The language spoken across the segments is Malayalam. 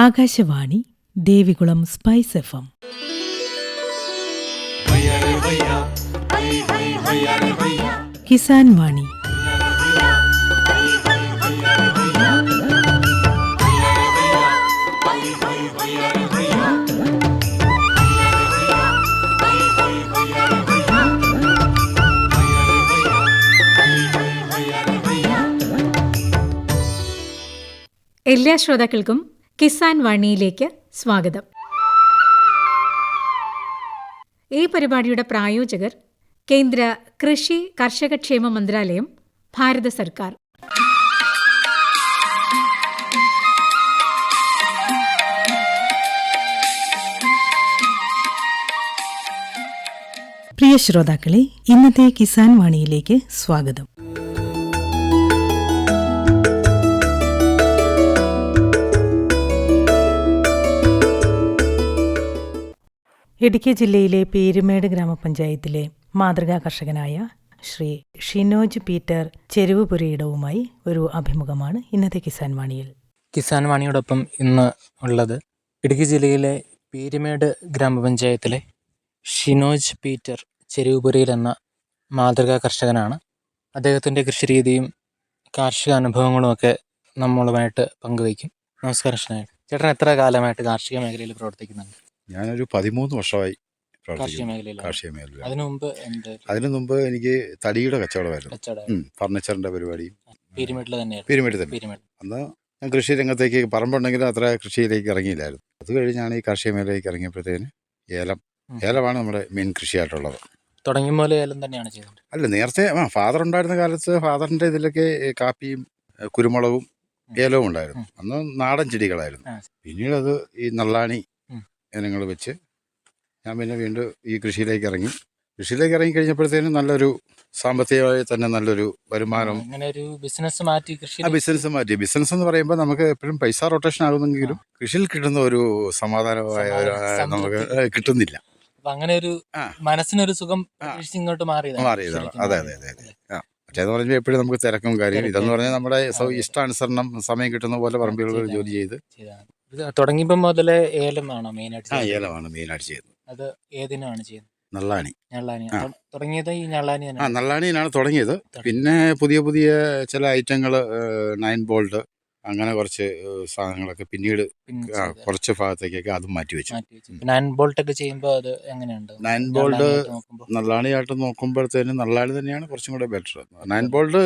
Akashvani Devikulam spice FM. കിസാൻ വാണി. എല്ലാ ശ്രോതാക്കൾക്കും കിസാൻ വാണിയിലേക്ക് സ്വാഗതം. ഈ പരിപാടിയുടെ പ്രായോജകർ കേന്ദ്ര കൃഷി കർഷകക്ഷേമ മന്ത്രാലയം, ഭാരത സർക്കാർ. പ്രിയ ശ്രോതാക്കളെ, ഇന്നത്തെ കിസാൻ വാണിയിലേക്ക് സ്വാഗതം. ഇടുക്കി ജില്ലയിലെ പീരുമേട് ഗ്രാമപഞ്ചായത്തിലെ മാതൃകാ കർഷകനായ ശ്രീ ഷിനോജ് പീറ്റർ ചെരുവുപുരയിടവുമായി ഒരു അഭിമുഖമാണ് ഇന്നത്തെ കിസാൻ വാണിയിൽ. കിസാൻ വാണിയോടൊപ്പം ഇന്ന് ഉള്ളത് ഇടുക്കി ജില്ലയിലെ പീരുമേട് ഗ്രാമപഞ്ചായത്തിലെ ഷിനോജ് പീറ്റർ ചെരുവുപുരയിൽ എന്ന മാതൃകാ കർഷകനാണ്. അദ്ദേഹത്തിൻ്റെ കൃഷിരീതിയും കാർഷിക അനുഭവങ്ങളുമൊക്കെ നമ്മളുമായിട്ട് പങ്കുവയ്ക്കും. നമസ്കാരം ഷിനോജ് ചേട്ടൻ. എത്ര കാലമായിട്ട് കാർഷിക മേഖലയിൽ പ്രവർത്തിക്കുന്നുണ്ട്? ഞാനൊരു 13 വർഷമായി കാർഷിക മേഖലയിൽ. അതിനു മുമ്പ് എനിക്ക് തടിയുടെ കച്ചവടമായിരുന്നു. ഫർണിച്ചറിന്റെ പരിപാടിയും പീരുമേട്ടിൽ തന്നെ. അന്ന് ഞാൻ കൃഷി രംഗത്തേക്ക് പറമ്പുണ്ടെങ്കിലും അത്ര കൃഷിയിലേക്ക് ഇറങ്ങിയില്ലായിരുന്നു. അത് കഴിഞ്ഞാണ് ഈ കാർഷിക മേഖലയിലേക്ക് ഇറങ്ങിയപ്പോഴത്തേന് ഏലമാണ് നമ്മുടെ മെയിൻ കൃഷിയായിട്ടുള്ളത്. തുടങ്ങുമ്പോൾ ഏലം തന്നെയാണ് ചെയ്യുന്നത്? അല്ല, നേരത്തെ ഫാദർ ഉണ്ടായിരുന്ന കാലത്ത് ഫാദറിന്റെ ഇതിലൊക്കെ കാപ്പിയും കുരുമുളകും ഏലവും ഉണ്ടായിരുന്നു. അന്ന് നാടൻ ചെടികളായിരുന്നു. പിന്നീട് അത് ഈ നള്ളാണി ഇനങ്ങൾ വെച്ച് ഞാൻ പിന്നെ വീണ്ടും ഈ കൃഷിയിലേക്ക് ഇറങ്ങി കഴിഞ്ഞപ്പോഴത്തേനും നല്ലൊരു സാമ്പത്തികമായി തന്നെ നല്ലൊരു വരുമാനം. ബിസിനസ് മാറ്റി. ബിസിനസ് എന്ന് പറയുമ്പോൾ നമുക്ക് എപ്പോഴും പൈസ റൊട്ടേഷൻ ആകുന്നെങ്കിലും കൃഷിയിൽ കിട്ടുന്ന ഒരു സമാധാനമായ നമുക്ക് കിട്ടുന്നില്ല. അങ്ങനെ ഒരു മനസ്സിനൊരു സുഖം ഇങ്ങോട്ട് മാറിയതാണ്. അതെ. മറ്റേന്ന് പറഞ്ഞാൽ എപ്പോഴും നമുക്ക് തിരക്കും കാര്യം. ഇതെന്ന് പറഞ്ഞാൽ നമ്മുടെ ഇഷ്ടാനുസരണം സമയം കിട്ടുന്ന പോലെ പറമ്പുകളിൽ ജോലി ചെയ്ത് തുടങ്ങിയപ്പോൾ മുതലേ ഏലമാണോ മെയിനായിട്ട്? ഏലമാണ് മെയിനായിട്ട് ചെയ്യുന്നത്. അത് ഏതിനാണ് ചെയ്യുന്നത്? നള്ളാണി. തുടങ്ങിയത് ഈ നള്ളാണിയാണ് തുടങ്ങിയത്. പിന്നെ പുതിയ ചില ഐറ്റങ്ങൾ 9 ബോൾട്ട് അങ്ങനെ കുറച്ച് സാധനങ്ങളൊക്കെ പിന്നീട് കുറച്ച് ഭാഗത്തേക്കൊക്കെ അതും മാറ്റി വെച്ചു. 9 ബോൾട്ട് ഒക്കെ ചെയ്യുമ്പോൾ അത് എങ്ങനെയുണ്ട്? 9 ബോൾട്ട് നള്ളാണിയായിട്ട് നോക്കുമ്പോഴത്തേനും നള്ളാണി തന്നെയാണ് കുറച്ചും കൂടെ ബെറ്റർ. 9 ബോൾട്ട്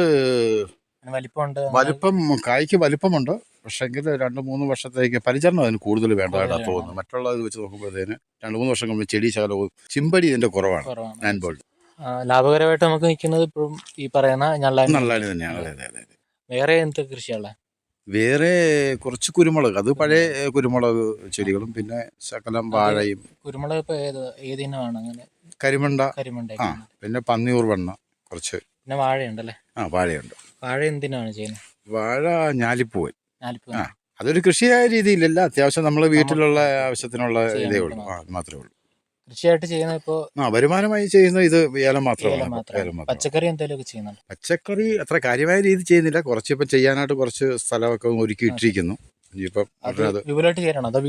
വലിപ്പം കായ്ക്ക് വലിപ്പമുണ്ട്. പക്ഷെങ്കിൽ 2-3 വർഷത്തേക്ക് പരിചരണം അതിന് കൂടുതൽ വേണ്ടതായിട്ടാണ് തോന്നുന്നത്. മറ്റുള്ളത് വെച്ച് നോക്കുമ്പോഴത്തേന് 2-3 വർഷം കൊണ്ട് ചെടി ശകലവും ചിമ്പടി ഇതിന്റെ കുറവാണ് 9 ബോൾട്ട്. ലാഭകരമായിട്ട് നമുക്ക് നിൽക്കുന്നത് ഇപ്പോഴും ഈ പറയുന്ന നള്ളാണി തന്നെയാണ്. അതെ. വേറെ എന്ത് കൃഷിയുള്ള? വേറെ കുറച്ച് കുരുമുളക്, അത് പഴയ കുരുമുളക് ചെടികളും പിന്നെ ശകലം വാഴയും. കുരുമുളക് ഇപ്പൊ ഏതിനാണ്? അങ്ങനെ കരിമണ്ട. പിന്നെ പന്നിയൂർ വെണ്ണ കുറച്ച്. പിന്നെ വാഴയുണ്ടല്ലേ? വാഴയുണ്ട്. വാഴ എന്തിനാണ് ചെയ്യുന്നത്? വാഴ ഞാലിപ്പൂവൻ. അതൊരു കൃഷിയായ രീതിയിലല്ല, അത്യാവശ്യം നമ്മൾ വീട്ടിലുള്ള ആവശ്യത്തിനുള്ള ഇതേ ഉള്ളൂ, മാത്രമേ ഉള്ളൂ. കൃഷിയായിട്ട് ചെയ്യുന്ന ഇപ്പോ വരുമാനമായി ചെയ്യുന്ന ഇത് ഏലം മാത്രമാണ്. പച്ചക്കറി എന്തെങ്കിലും ചെയ്യുന്നുണ്ട്? പച്ചക്കറി അത്ര കാര്യമായ രീതി ചെയ്യുന്നില്ല. കുറച്ച് ഇപ്പം ചെയ്യാനായിട്ട് കുറച്ച് സ്ഥലമൊക്കെ ഒരുക്കി ഇട്ടിരിക്കുന്നു. വിപുലമായിട്ട് ചെയ്യാനാണോ അതോ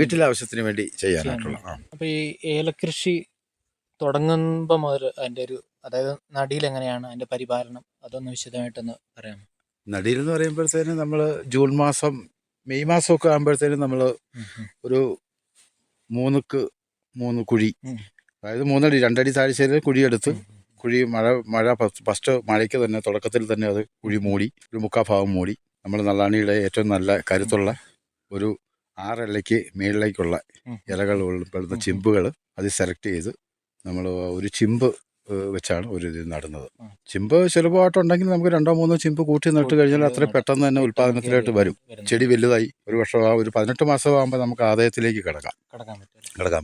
വീട്ടിലാവശ്യത്തിന് വേണ്ടി ചെയ്യാനായിട്ടുള്ള? അപ്പൊ ഈ ഏലകൃഷി തുടങ്ങുമ്പോ മുതൽ അതിന്റെ ഒരു, അതായത് നടിയിൽ എങ്ങനെയാണ് അതിന്റെ പരിപാലനം, അതൊന്ന് വിശദമായിട്ടൊന്ന് പറയാമോ? നടിയിൽ എന്ന് പറയുമ്പോഴത്തേനും നമ്മൾ ജൂൺ മാസം മെയ് മാസമൊക്കെ ആകുമ്പോഴത്തേനും നമ്മൾ ഒരു 3 കുഴി, അതായത് 3 അടി 2 അടി താഴ്ചയിൽ കുഴിയെടുത്ത് മഴ ഫസ്റ്റ് മഴയ്ക്ക് തന്നെ തുടക്കത്തിൽ തന്നെ അത് കുഴി മൂടി ഒരു 3/4 ഭാഗം മൂടി നമ്മൾ നള്ളാണിയുടെ ഏറ്റവും നല്ല കരുത്തുള്ള ഒരു 6 ഇലയ്ക്ക് മേളിലേക്കുള്ള ഇലകൾ ഉൾപ്പെടുന്ന ചിമ്പുകൾ അത് സെലക്ട് ചെയ്ത് നമ്മൾ ഒരു ചിമ്പ് വെച്ചാണ് ഒരു ഇത് നടുന്നത്. ചിമ്പ് സുലഭമായിട്ടുണ്ടെങ്കിൽ നമുക്ക് 2-3 ചിമ്പ് കൂട്ടി നട്ട് കഴിഞ്ഞാൽ അത്ര പെട്ടെന്ന് തന്നെ ഉൽപ്പാദനത്തിലായിട്ട് വരും. ചെടി വലുതായി ഒരു വർഷം ഒരു 18 മാസമാകുമ്പോൾ നമുക്ക് ആദായത്തിലേക്ക് കിടക്കാൻ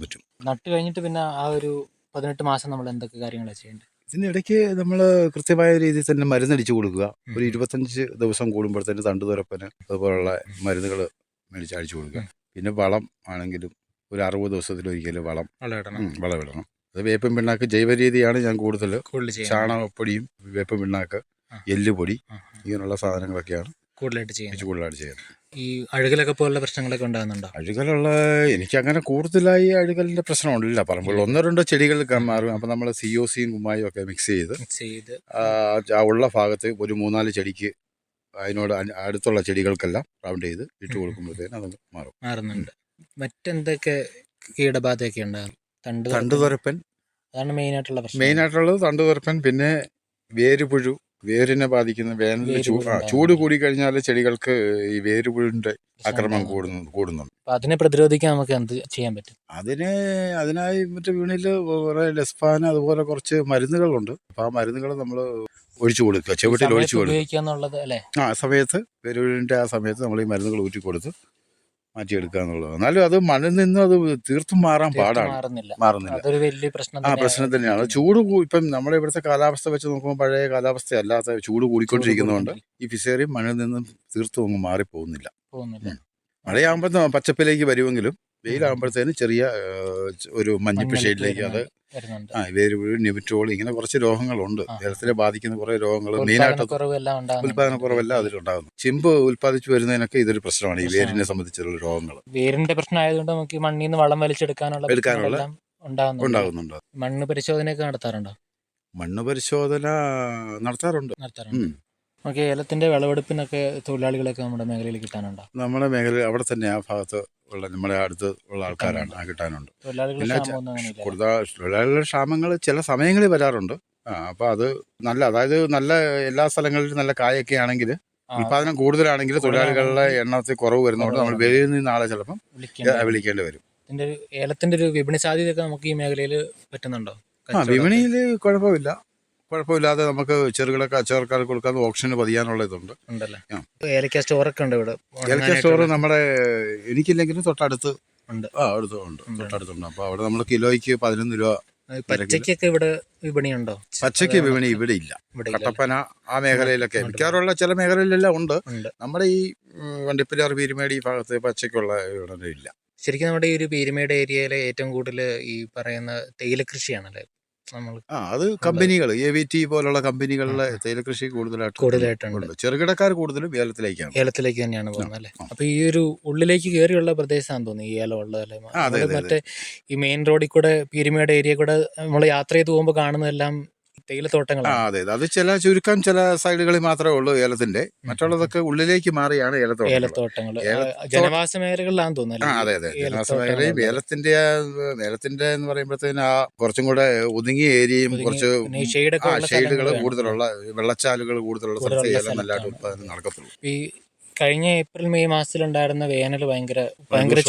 പറ്റും. നട്ട് കഴിഞ്ഞിട്ട് പിന്നെ ആ ഒരു 18 മാസം നമ്മൾ എന്തൊക്കെ കാര്യങ്ങളാണ് ചെയ്യേണ്ടത്? ഇതിനിടയ്ക്ക് നമ്മൾ കൃത്യമായ രീതിയിൽ തന്നെ മരുന്നടിച്ചു കൊടുക്കുക. ഒരു 25 ദിവസം കൂടുമ്പോഴത്തേന് തണ്ടുതുരപ്പന് അതുപോലുള്ള മരുന്നുകൾ മേടിച്ച് അടിച്ചു കൊടുക്കുക. പിന്നെ വളം ആണെങ്കിലും ഒരു 60 ദിവസത്തിലൊരിക്കലും വളമിടണം. അത് വേപ്പൻ പിണ്ണാക്ക് ജൈവ രീതിയാണ് ഞാൻ കൂടുതൽ. ചാണകപ്പൊടിയും വേപ്പൻ പിണ്ണാക്ക്, എല്ലുപൊടി, ഇങ്ങനെയുള്ള സാധനങ്ങളൊക്കെയാണ് കൂടുതലായിട്ട് ചെയ്യുന്നത്. കൂടുതലായിട്ട് ചെയ്യുന്നത്. ഈ അഴുകലൊക്കെ പോലുള്ള പ്രശ്നങ്ങളൊക്കെ ഉണ്ടാകുന്നുണ്ടോ? അഴുകലുള്ള എനിക്കങ്ങനെ കൂടുതലായി അഴുകലിൻ്റെ പ്രശ്നമുണ്ടില്ല. പറമ്പിൽ 1-2 ചെടികൾ മാറും. അപ്പോൾ നമ്മൾ COCയും കുമ്മായും ഒക്കെ മിക്സ് ചെയ്ത് ആ ഉള്ള ഭാഗത്ത് ഒരു 3-4 ചെടിക്ക് അതിനോട് അടുത്തുള്ള ചെടികൾക്കെല്ലാം റൗണ്ട് ചെയ്ത് ഇട്ട് കൊടുക്കുമ്പോഴത്തേനും അത് മാറുന്നുണ്ട്. മറ്റെന്തൊക്കെ കീടബാധയൊക്കെ ഉണ്ടാകും? തണ്ടുതുരപ്പൻ അതാണ് മെയിനായിട്ടുള്ളത്. തണ്ടുതുരപ്പൻ, പിന്നെ വേരുപുഴു, വേരിനെ ബാധിക്കുന്ന വേനലിൽ ചൂട് കൂടിക്കഴിഞ്ഞാൽ ചെടികൾക്ക് ഈ വേരുപുഴുവിൻ്റെ ആക്രമണം കൂടുന്നുണ്ട്. അപ്പോൾ അതിനെ പ്രതിരോധിക്കാൻ നമുക്ക് എന്ത് ചെയ്യാൻ പറ്റും? അതിനായി മറ്റു വീണിൽ കുറേ ലെസ്പാൻ അതുപോലെ കുറച്ച് മരുന്നുകളുണ്ട്. അപ്പോൾ ആ മരുന്നുകൾ നമ്മൾ ഒഴിച്ചു കൊടുക്കുക, ചുവട്ടിൽ ഒഴിച്ചു കൊടുക്കുക. അല്ലേ? സമയത്ത് വേരുപുഴുവിൻ്റെ ആ സമയത്ത് നമ്മൾ ഈ മരുന്നുകൾ ഊറ്റി കൊടുത്ത് മാറ്റിയെടുക്കുക എന്നുള്ളത്. എന്നാലും അത് മണ്ണിൽ നിന്ന് അത് തീർത്തും മാറാൻ പാടാണ്. മാറുന്നില്ല. അതൊരു വലിയ പ്രശ്നം തന്നെയാണ്. ചൂട് ഇപ്പം നമ്മുടെ ഇവിടുത്തെ കാലാവസ്ഥ വെച്ച് നോക്കുമ്പോൾ പഴയ കാലാവസ്ഥ അല്ലാത്ത ചൂട് കൂടിക്കൊണ്ടിരിക്കുന്നതുകൊണ്ട് ഈ ഫിസേറിയം മണ്ണിൽ നിന്നും തീർത്തും അങ്ങ് മാറിപ്പോകുന്നില്ല. മഴയാകുമ്പോൾ പച്ചപ്പിലേക്ക് വരുമെങ്കിലും വെയിലാകുമ്പോഴത്തേനും ചെറിയ ഒരു മഞ്ഞിപ്പ് ഷെയ്ഡിലേക്ക് അത് വേരുപുഴു, നെമറ്റോൾ, ഇങ്ങനെ കുറച്ച് രോഗങ്ങളുണ്ട്. ജലത്തിനെ ബാധിക്കുന്ന കുറേ രോഗങ്ങൾ, മെയിനായിട്ട് ഉൽപ്പാദനക്കുറവെല്ലാം അതിലുണ്ടാകുന്നു. ചിമ്പ് ഉൽപ്പാദിച്ചു വരുന്നതിനൊക്കെ ഇതൊരു പ്രശ്നമാണ്, ഈ വേരിനെ സംബന്ധിച്ചുള്ള രോഗങ്ങൾ. വേരിന്റെ പ്രശ്നം ആയതുകൊണ്ട് നമുക്ക് മണ്ണിൽ നിന്ന് വളം വലിച്ചെടുക്കാനുള്ള ഉണ്ടാകുന്നുണ്ട്. മണ്ണ് പരിശോധനയൊക്കെ നടത്താറുണ്ടോ? മണ്ണ് പരിശോധന നടത്താറുണ്ട്. നമുക്ക് ഏലത്തിന്റെ വിളവെടുപ്പിനൊക്കെ തൊഴിലാളികളൊക്കെ നമ്മുടെ മേഖലയിൽ കിട്ടാനുണ്ടോ? നമ്മുടെ മേഖല അവിടെ തന്നെ ആ ഭാഗത്ത് ഉള്ള നമ്മുടെ അടുത്ത് ഉള്ള ആൾക്കാരാണ് കിട്ടാനുണ്ട്. പിന്നെ തൊഴിലാളികളുടെ ക്ഷാമങ്ങൾ ചില സമയങ്ങളിൽ വരാറുണ്ട്. അപ്പോൾ അത് നല്ല നല്ല എല്ലാ സ്ഥലങ്ങളിലും നല്ല കായൊക്കെ ആണെങ്കിൽ, ഉൽപാദനം കൂടുതലാണെങ്കിൽ തൊഴിലാളികളുടെ എണ്ണത്തിൽ കുറവ് വരുന്നതുകൊണ്ട് നമ്മൾ വെളിയിൽ നിന്ന് ആളെ ചിലപ്പം വിളിക്കേണ്ടി വരും. ഏലത്തിന്റെ ഒരു വിപണി സാധ്യതയൊക്കെ നമുക്ക് ഈ മേഖലയിൽ പറ്റുന്നുണ്ടോ? വിപണിയിൽ കുഴപ്പമില്ലാതെ നമുക്ക് കച്ചവടക്കാർക്ക് കൊടുക്കാൻ ഓപ്ഷന് പതിയാനുള്ള ഇതുണ്ട്. ഏലക്ക സ്റ്റോറൊക്കെ ഉണ്ട് ഇവിടെ. ഏലക്ക സ്റ്റോർ നമ്മുടെ എനിക്കില്ലെങ്കിലും തൊട്ടടുത്ത് ഉണ്ട്. തൊട്ടടുത്തുണ്ട്. അപ്പോൾ അവിടെ നമ്മൾ കിലോയ്ക്ക് 11 രൂപ. പച്ചക്കൊക്കെ ഇവിടെ വിപണിയുണ്ടോ? പച്ചക്ക് വിപണി ഇവിടെ ഇല്ല. കട്ടപ്പന ആ മേഖലയിലൊക്കെ മിക്കവാറുള്ള ചില മേഖലയിലെല്ലാം ഉണ്ട്. നമ്മുടെ ഈ വണ്ടിപ്പെരിയാർ, പീരുമേട് ഈ ഭാഗത്ത് പച്ചക്കുള്ള ഇവിടെ ഇല്ല. ശരിക്കും നമ്മുടെ ഈ ഒരു പീരുമേട് ഏരിയയിലെ ഏറ്റവും കൂടുതൽ ഈ പറയുന്ന തേയില കൃഷിയാണല്ലേ? അത് കമ്പനികൾ, AVT പോലുള്ള കമ്പനികളിലെ തേയില കൃഷി കൂടുതലായിട്ടുണ്ട്. ചെറുകിടക്കാർ കൂടുതലും ഏലത്തിലേക്ക് തന്നെയാണ് പോകുന്നത് അല്ലേ? അപ്പൊ ഈ ഒരു ഉള്ളിലേക്ക് കയറിയുള്ള പ്രദേശമാണെന്ന് തോന്നുന്നു ഈ ഏലം ഉള്ളതല്ലേ? മറ്റേ ഈ മെയിൻ റോഡിൽ കൂടെ പീരുമേട് ഏരിയ കൂടെ നമ്മൾ യാത്ര ചെയ്ത് പോകുമ്പോൾ കാണുന്നതെല്ലാം തേയിലത്തോട്ടങ്ങളാണ്. അതെ, അത് ചില സൈഡുകളിൽ മാത്രമേ ഉള്ളൂ ഏലത്തിന്റെ. മറ്റുള്ളതൊക്കെ ഉള്ളിലേക്ക് മാറിയാണ് ഏലത്തോട്ടങ്ങൾ. ജനവാസ മേഖലകളിലാണെന്ന് തോന്നുന്നു. അതെ, ജനവാസ മേഖലയും ഏലത്തിന്റെ എന്ന് പറയുമ്പോഴത്തേന് ആ കുറച്ചും കൂടെ ഒതുങ്ങിയ ഏരിയയും കുറച്ച് ഷെയ്ഡുകൾ കൂടുതലുള്ള, വെള്ളച്ചാലുകൾ കൂടുതലുള്ള സ്ഥലത്ത് ഏലം നല്ലതായിട്ട് ഉത്പാദനം നടക്കത്തുള്ളൂ. ഈ കഴിഞ്ഞ ഏപ്രിൽ മെയ് മാസത്തിലുണ്ടായിരുന്ന വേനൽ ഭയങ്കര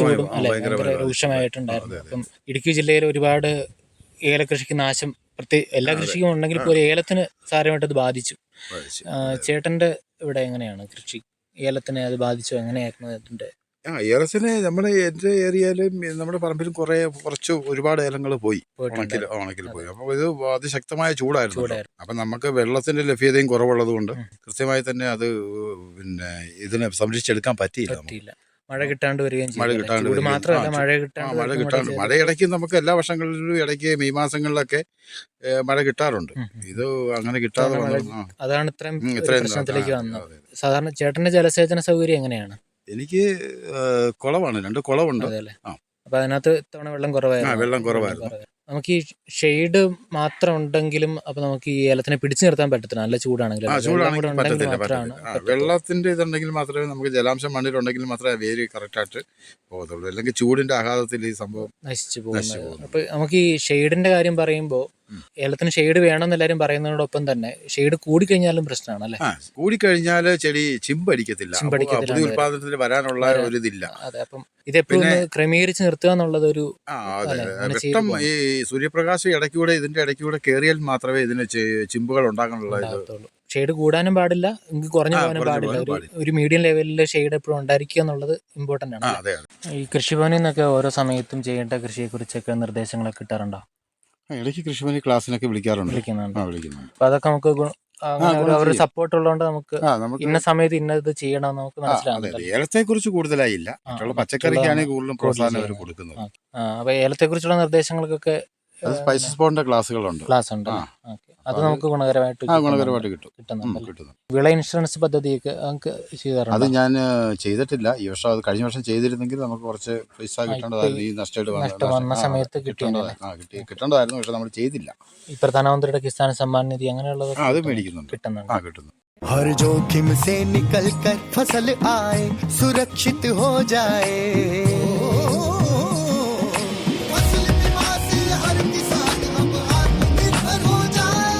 ചൂടും ഭയങ്കര രൂക്ഷമായിട്ടുണ്ടായിരുന്നു. അപ്പം ഇടുക്കി ജില്ലയിൽ ഒരുപാട് ഏലകൃഷിക്ക് നാശം, എല്ലാ കൃഷിയും ഉണ്ടെങ്കിൽ പോലും ഏലത്തിന് സാരമായിട്ട് അത് ബാധിച്ചു. ചേട്ടന്റെ ഇവിടെ എങ്ങനെയാണ് കൃഷി? ഏലത്തിനെ അത് ബാധിച്ചു? എങ്ങനെയായിരുന്നു അതിന്റെ? ഏലത്തിന് എൻ്റെ ഏരിയയിലും നമ്മുടെ പറമ്പിലും കുറച്ച് ഒരുപാട് ഏലങ്ങൾ പോയി, ഉണക്കിൽ പോയി. അപ്പോൾ ഇത് അതിശക്തമായ ചൂടായിരുന്നു. അപ്പം നമുക്ക് വെള്ളത്തിന്റെ ലഭ്യതയും കുറവുള്ളത് കൊണ്ട് കൃത്യമായി തന്നെ അത് ഇതിനെ സംരക്ഷിച്ചെടുക്കാൻ പറ്റിയില്ല. മഴ കിട്ടാണ്ട് വരികയും ചെയ്യും. മാത്രമല്ല മഴ ഇടയ്ക്ക് നമുക്ക് എല്ലാ വർഷങ്ങളിലും ഇടയ്ക്ക് മെയ് മാസങ്ങളിലൊക്കെ മഴ കിട്ടാറുണ്ട്. ഇത് അങ്ങനെ കിട്ടാതെ അതാണ് ഇത്രയും പ്രശ്നത്തിലേക്ക് വന്നത്. സാധാരണ ചേട്ടന്റെ ജലസേചന സൗകര്യം എങ്ങനെയാണ്? എനിക്ക് കുളമാണ്, 2 കുളമുണ്ട്. അപ്പൊ അതിനകത്ത് ഇത്തവണ വെള്ളം കുറവായിരുന്നു. നമുക്ക് ഈ ഷെയ്ഡ് മാത്രം ഉണ്ടെങ്കിലും അപ്പൊ നമുക്ക് ഈ ഏലത്തിനെ പിടിച്ചു നിർത്താൻ പറ്റത്തില്ല. നല്ല ചൂടാണെങ്കിൽ വെള്ളത്തിന്റെ ഇതുണ്ടെങ്കിൽ മാത്രമേ നമുക്ക് ജലാംശം മണ്ണിലുണ്ടെങ്കിൽ മാത്രമേ വേര് കറക്റ്റായിട്ട് പോകത്തുള്ളൂ. അല്ലെങ്കിൽ ചൂടിന്റെ ആഘാതത്തിൽ ഈ സംഭവം നശിച്ചു പോകും. അപ്പൊ നമുക്ക് ഈ ഷെയ്ഡിന്റെ കാര്യം പറയുമ്പോൾ ഏലത്തിന് ഷെയ്ഡ് വേണമെന്ന് എല്ലാവരും പറയുന്നതോടൊപ്പം തന്നെ ഷെയ്ഡ് കൂടിക്കഴിഞ്ഞാലും പ്രശ്നമാണ് അല്ലേ? കൂടിക്കഴിഞ്ഞാൽ ചെടി ചിമ്പടിക്കത്തില്ല, പുതിയ ഉൽപാദനത്തിൽ വരാനുള്ള ഒരു ഇതില്ല. അതെ, അപ്പം ഇതെപ്പോഴും ക്രമീകരിച്ച് നിർത്തുക എന്നുള്ളത് ഒരു വെട്ടം, ഈ സൂര്യപ്രകാശം ഇതിന്റെ ഇടയ്ക്കൂടെ കയറിയാൽ മാത്രമേ ഇതിന് ചിമ്പുകൾ ഉണ്ടാകാനുള്ള ഷെയ്ഡ് കൂടാനും പാടില്ല, എങ്കിൽ കുറഞ്ഞു പോകാനും പാടില്ല. ഒരു മീഡിയം ലെവലിലെ ഷെയ്ഡ് എപ്പോഴും ഉണ്ടായിരിക്കുക എന്നുള്ളത് ഇമ്പോർട്ടന്റ് ആണ്. ഈ കൃഷിഭവനിൽ നിന്നൊക്കെ ഓരോ സമയത്തും ചെയ്യേണ്ട കൃഷിയെ കുറിച്ചൊക്കെ നിർദ്ദേശങ്ങളൊക്കെ കിട്ടാറുണ്ടോ? ഇടയ്ക്ക് കൃഷിഭവനിൽ ക്ലാസ്സിനൊക്കെ വിളിക്കുന്നുണ്ട്. അപ്പൊ അതൊക്കെ നമുക്ക് അവരുടെ സപ്പോർട്ട് ഉള്ളതുകൊണ്ട് നമുക്ക് ഇന്ന സമയത്ത് ഇന്നത് ചെയ്യണം നമുക്ക് മനസ്സിലാവും. ഏലത്തെ കുറിച്ച് കൂടുതലായില്ല, പച്ചക്കറിക്കാണ് കൂടുതലും പ്രോത്സാഹനം അവർ കൊടുക്കുന്നത്. അപ്പൊ ഏലത്തെ കുറിച്ചുള്ള നിർദ്ദേശങ്ങൾക്കൊക്കെ അത് സ്പൈസസ് ബോണ്ടിന്റെ ക്ലാസ്സുകളുണ്ട്. ക്ലാസ് ഉണ്ട്. ഓക്കെ, അത് നമുക്ക് ഗുണകരമായിട്ട് ഗുണകരമായിട്ട് കിട്ടുന്നുണ്ട്. കിട്ടുന്നു. വിള ഇൻഷുറൻസ് പദ്ധതിയൊക്കെ നമുക്ക് ചെയ്യാറുണ്ട്. അത് ഞാൻ ചെയ്തിട്ടില്ല ഈ വർഷം. അത് കഴിഞ്ഞ വർഷം ചെയ്തിരുന്നെങ്കിൽ നമുക്ക് കുറച്ച് പൈസ കിട്ടേണ്ടതായിരുന്നു. ഈ നഷ്ടം വന്ന സമയത്ത് കിട്ടേണ്ടതായിരുന്നു, പക്ഷെ നമ്മൾ ചെയ്തില്ല. ഈ പ്രധാനമന്ത്രിയുടെ കിസാൻ സമ്മാൻ നിധി അങ്ങനെയുള്ളത് അത് മേടിക്കുന്നുണ്ട്. കിട്ടുന്നുണ്ട്. കിട്ടുന്നു. हर जोखिम से निकल कर फसल आए, सुरक्षित हो जाए। फसल बीमा से हर किसान अब आत्मनिर्भर हो जाए।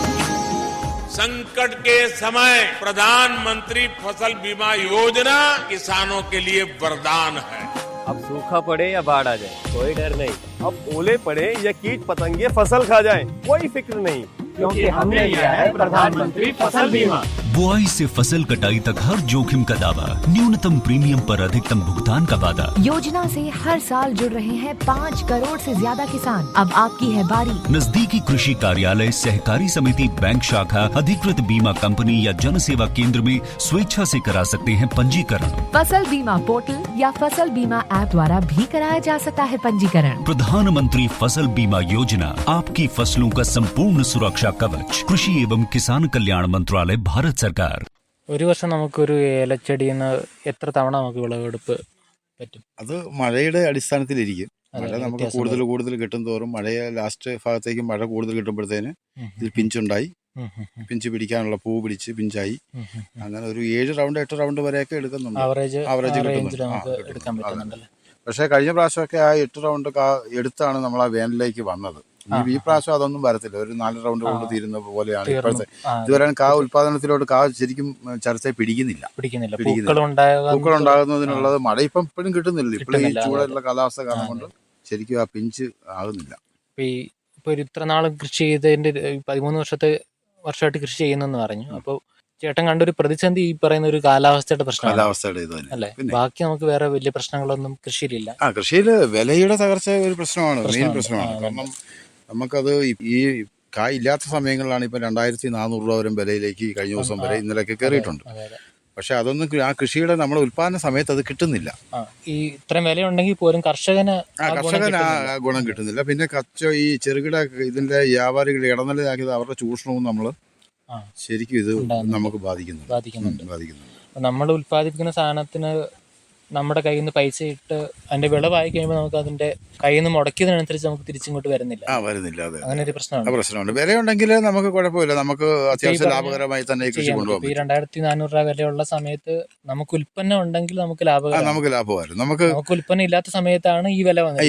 संकट के समय प्रधानमंत्री फसल बीमा योजना किसानों के लिए वरदान है। अब सूखा पड़े या बाढ़ आ जाए कोई डर नहीं, अब ओले पड़े या कीट पतंगे फसल खा जाए कोई फिक्र नहीं, क्योंकि हमने लिया है प्रधानमंत्री फसल बीमा। बुआई से फसल कटाई तक हर जोखिम का दावा, न्यूनतम प्रीमियम पर अधिकतम भुगतान का वादा। योजना से हर साल जुड़ रहे हैं 5 करोड़ से ज्यादा किसान। अब आपकी है बारी। नजदीकी कृषि कार्यालय, सहकारी समिति, बैंक शाखा, अधिकृत बीमा कंपनी या जन सेवा केंद्र में स्वेच्छा से करा सकते हैं पंजीकरण। फसल बीमा पोर्टल या फसल बीमा ऐप द्वारा भी कराया जा सकता है पंजीकरण। प्रधानमंत्री फसल बीमा योजना, आपकी फसलों का संपूर्ण सुरक्षा कवच। कृषि एवं किसान कल्याण मंत्रालय, भारत सरकार। ഒരു വർഷം നമുക്കൊരു ഏലച്ചെടിയിൽ നിന്ന് എത്ര തവണ നമുക്ക് വിളവെടുപ്പ് പറ്റും? അത് മഴയുടെ അടിസ്ഥാനത്തിലിരിക്കും. മഴ നമുക്ക് കൂടുതൽ കിട്ടും തോറും മഴയെ ലാസ്റ്റ് ഭാഗത്തേക്ക് മഴ കൂടുതൽ കിട്ടുമ്പോഴത്തേന് ഇതിൽ പിഞ്ചുണ്ടായി, പിഞ്ച് പിടിക്കാനുള്ള പൂ പിടിച്ച് പിഞ്ചായി, അങ്ങനെ ഒരു 7 റൗണ്ട് 8 റൗണ്ട് വരെയൊക്കെ എടുക്കുന്നുണ്ട്. ആവറേജ് കിട്ടുന്നുണ്ട്. പക്ഷേ കഴിഞ്ഞ പ്രാവശ്യമൊക്കെ ആ 8 റൗണ്ട് എടുത്താണ് നമ്മൾ ആ വേനലിലേക്ക് വന്നത്. ഈ പ്രാവശ്യം അതൊന്നും വരത്തില്ല. ഒരു 4 റൗണ്ട് കൊണ്ട് തീരുന്ന പോലെയാണ് ഇപ്പോഴത്തെ. ഇതുവരെ ഉൽപാദനത്തിലോട്ട് ശരിക്കും ചർച്ച പിടിക്കുന്നില്ല. പൂക്കൾ ഉണ്ടാകുന്നതിനുള്ളത് മഴ ഇപ്പം ഇപ്പോഴും കിട്ടുന്നില്ല. ഇപ്പോഴും ഈ ചൂടുള്ള കാലാവസ്ഥ കാരണം കൊണ്ട് ശരിക്കും ആ പിഞ്ച് ആകുന്നില്ല. ഇപ്പൊ ഇത്ര നാൾ കൃഷി ചെയ്തതിന്റെ 13 വർഷമായിട്ട് കൃഷി ചെയ്യുന്നെന്ന് പറഞ്ഞു. അപ്പോൾ ചേട്ടൻ കണ്ടൊരു പ്രതിസന്ധി ഈ പറയുന്ന ഒരു കാലാവസ്ഥയുടെ പ്രശ്നമാണ് അല്ലേ? ബാക്കി നമുക്ക് വേറെ വലിയ പ്രശ്നങ്ങളൊന്നും കൃഷിയിലില്ല. കൃഷിയിൽ വിലയുടെ തകർച്ച ഒരു പ്രശ്നമാണ്, മെയിൻ പ്രശ്നമാണ്. കാരണം നമുക്കത് ഈ കായ് ഇല്ലാത്ത സമയങ്ങളിലാണ് ഇപ്പം 2400 രൂപ വരെ വിലയിലേക്ക് കഴിഞ്ഞ ദിവസം വരെ ഇന്നലെയൊക്കെ കയറിയിട്ടുണ്ട്. പക്ഷെ അതൊന്നും ആ കൃഷിയുടെ നമ്മുടെ ഉൽപാദന സമയത്ത് അത് കിട്ടുന്നില്ല. ഈ ഇത്രയും വിലയുണ്ടെങ്കിൽ പോലും കർഷകന് ആ ഗുണം കിട്ടുന്നില്ല. പിന്നെ ഈ ചെറുകിട ഇതിന്റെ വ്യാപാരികൾ ഇടനിലയാക്കിയത് അവരുടെ ചൂഷണവും നമ്മൾ ശരിക്കും ഇത് നമുക്ക് ബാധിക്കുന്നുണ്ട്. നമ്മൾ ഉൽപ്പാദിപ്പിക്കുന്ന സാധനത്തിന് നമ്മുടെ കയ്യിൽ നിന്ന് പൈസ ഇട്ട് അതിന്റെ വിളവായി കഴിയുമ്പോൾ നമുക്ക് അതിന്റെ കയ്യിൽ നിന്ന് മുടക്കിയതിനനുസരിച്ച് നമുക്ക് തിരിച്ചിങ്ങോട്ട് വരുന്നില്ല. അങ്ങനെ ഒരു പ്രശ്നമുണ്ട്. വിലയുണ്ടെങ്കിൽ നമുക്ക് കുഴപ്പമില്ല, നമുക്ക് അത്യാവശ്യം ലാഭകരമായി തന്നെ കൃഷി കൊണ്ടുപോകും. 2400 രൂപ വിലയുള്ള സമയത്ത് നമുക്ക് ഉൽപ്പന്നം ഉണ്ടെങ്കിൽ നമുക്ക് ലാഭമായിരുന്നു. നമുക്ക് ഉൽപ്പന്നം ഇല്ലാത്ത സമയത്താണ് ഈ വില വന്നത്.